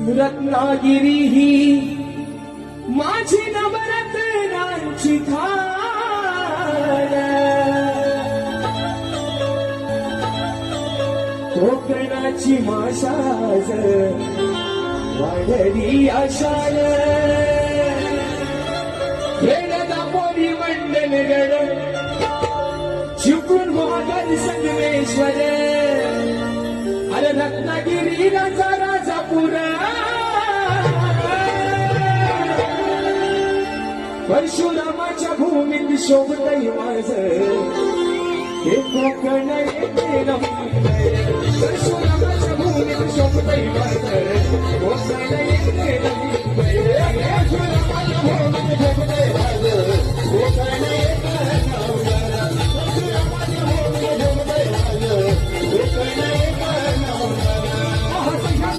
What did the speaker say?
रत्नागिरी ही माझी नवरत्नांची थान, कोकणाची माशाज वाढली आशान, दापोली मंडलगड चिपळूण महागड संगमेश्वर, अरे रत्नागिरी राजापूर, परशुरामाच्या भूमीत शोभतय माझ हे कोकण येते, परशुरामाच्या भूमीत शोभतय माझ